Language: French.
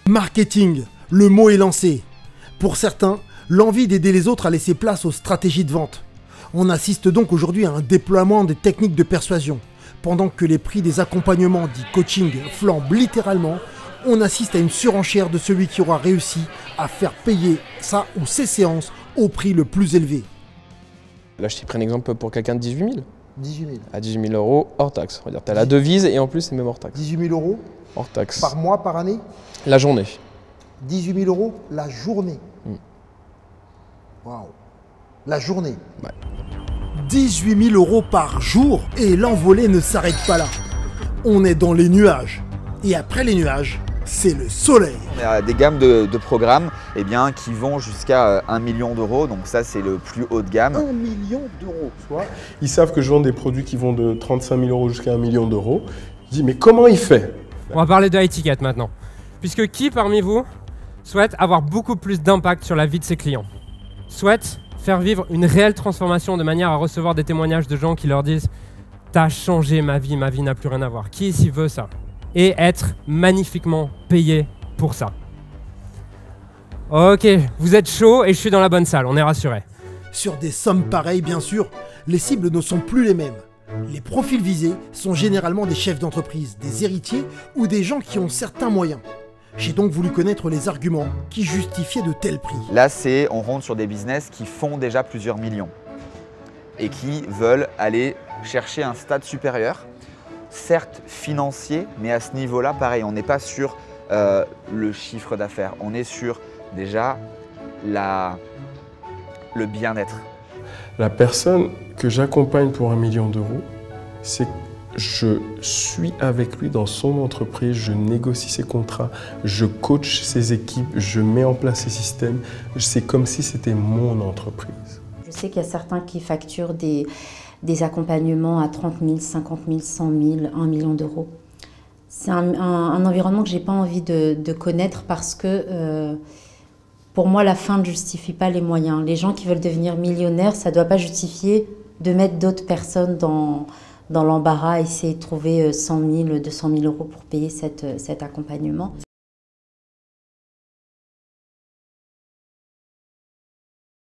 Marketing, le mot est lancé. Pour certains, l'envie d'aider les autres a laissé place aux stratégies de vente. On assiste donc aujourd'hui à un déploiement des techniques de persuasion. Pendant que les prix des accompagnements dits coaching flambent littéralement, on assiste à une surenchère de celui qui aura réussi à faire payer sa ou ses séances au prix le plus élevé. Là, je t'ai pris un exemple pour quelqu'un de 18 000. 18 000. À 18 000 € hors taxe. On va dire, tu as la devise et en plus, c'est même hors taxe. 18 000 € hors taxe. par mois, par année? La journée. 18 000 € la journée. Waouh. La journée. Ouais. 18 000 € par jour et l'envolée ne s'arrête pas là. On est dans les nuages. Et après les nuages, c'est le soleil. On a des gammes de programmes qui vont jusqu'à 1 million d'euros. Donc ça, c'est le plus haut de gamme. 1 million d'euros. Ils savent que je vends des produits qui vont de 35 000 € jusqu'à 1 million d'euros. Je dis, mais comment il fait? On va parler de high ticket maintenant. Puisque qui parmi vous souhaite avoir beaucoup plus d'impact sur la vie de ses clients? Souhaite faire vivre une réelle transformation de manière à recevoir des témoignages de gens qui leur disent « T'as changé ma vie n'a plus rien à voir ». Qui ici veut ça? Et être magnifiquement payé pour ça. Ok, vous êtes chaud et je suis dans la bonne salle, on est rassuré. Sur des sommes pareilles, bien sûr, les cibles ne sont plus les mêmes. Les profils visés sont généralement des chefs d'entreprise, des héritiers ou des gens qui ont certains moyens. J'ai donc voulu connaître les arguments qui justifiaient de tels prix. Là, on rentre sur des business qui font déjà plusieurs millions et qui veulent aller chercher un stade supérieur, certes financier, mais à ce niveau-là, pareil, on n'est pas sur le chiffre d'affaires, on est sur déjà le bien-être. La personne que j'accompagne pour 1 million d'euros, c'est je suis avec lui dans son entreprise, je négocie ses contrats, je coach ses équipes, je mets en place ses systèmes. C'est comme si c'était mon entreprise. Je sais qu'il y a certains qui facturent des accompagnements à 30 000, 50 000, 100 000, 1 million d'euros. C'est un environnement que je n'ai pas envie de connaître parce que pour moi, la fin ne justifie pas les moyens. Les gens qui veulent devenir millionnaires, ça ne doit pas justifier de mettre d'autres personnes dans l'embarras, essayer de trouver 100 000, 200 000 € pour payer cet accompagnement.